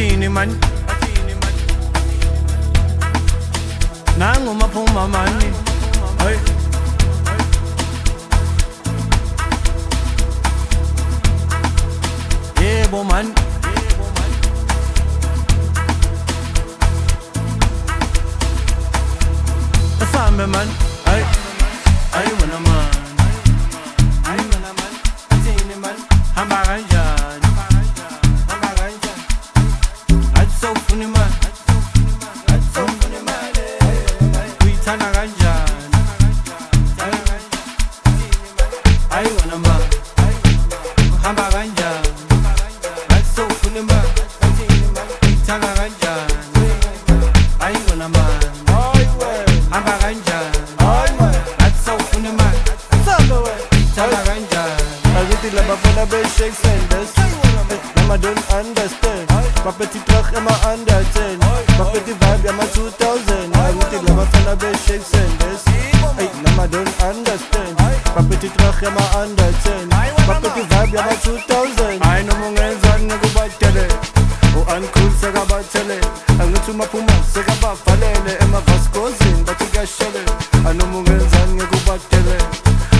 bathini man, nangu maphuma mani, hey. Yebo man, asambe man, hey, hey wena man, hey wena man, bathini man, hamba kanjani, hamba kanjani, athi sowufuna imali, athi sowufuna imali, uyithanda kanjani, hey wena man, hamba kanjani. Shakes and this, I don't understand. My petty truck and my under 10. My petty vibe, yeah, my 2000. I need to love a fan shakes and this. I don't understand. My petty truck and my under 10. My petty vibe, yeah, my 2000. I know mongenza ngikubatele. Uncool sekabatele. Angithi maphuma sekabavalele emavaskozini bathi kuyashele. I know mongenza ngikubatele.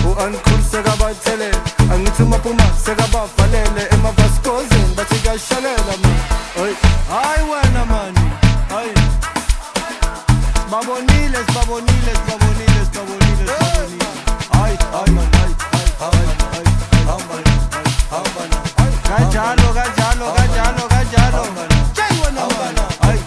Uncool sekabatele. Angithi maphuma sekabavalele emavaskozini bathi kuyashelela man. Hey, hayi wena man. Hey. Babonile. Ay, man, ay. Kanjalo. Jay wena man. Ay,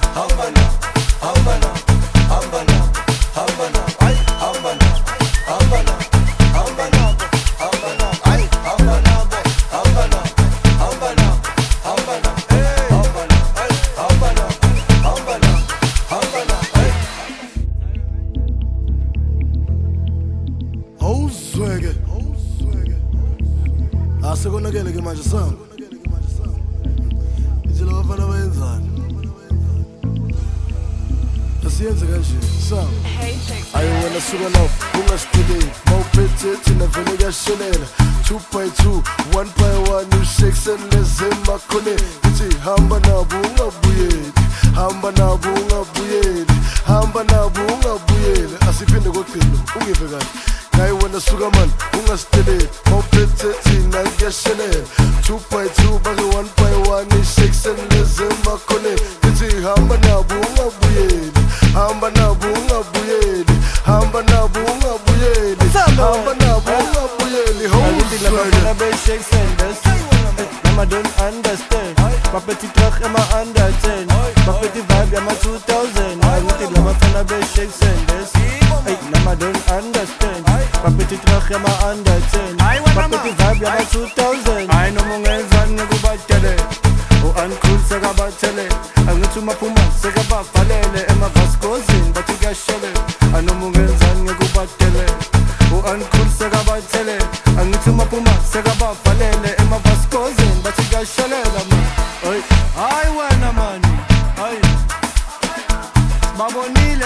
Asekonakele ke manje sami. Ngizela bafana bayenzani? Asiyenze kanje sami. Ayo wena suka lapho ungasipheleli. Mawuphethe thina vele kuyashelela. 2x2 1x1 ushakes and leze makhone. Uthi hamba nabo ungabuyeli. Hamba nabo ungabuyeli. Asiphinde kodilo ungive kahle. Nayi wena suka man ungasiteleli. Mawuphethe thina kuyashelela. 2x2 bake 1x1 shakes and leze makhone. Uthi hamba nabo ungabuyeli. Hamba nabo ungabuyeli. Shakes and this, I don't understand. My petty truck and my under 10. My petty vibe, yeah, my 2000. I need to love a fan of shakes and this. I don't understand. My petty truck and my under 10. My petty vibe, yeah, my 2000. I know mongenza ngikubatele. Uncool sekabatele. Angithi maphuma sekabavalele emavaskozini bathi kuyashele. I know mongenza ngikubatele. Uncool sekabatele. Angithi maphuma sekabavalele emavaskozini bathi kuyashelela man. Hey, hayi wena man. Hey, babonile.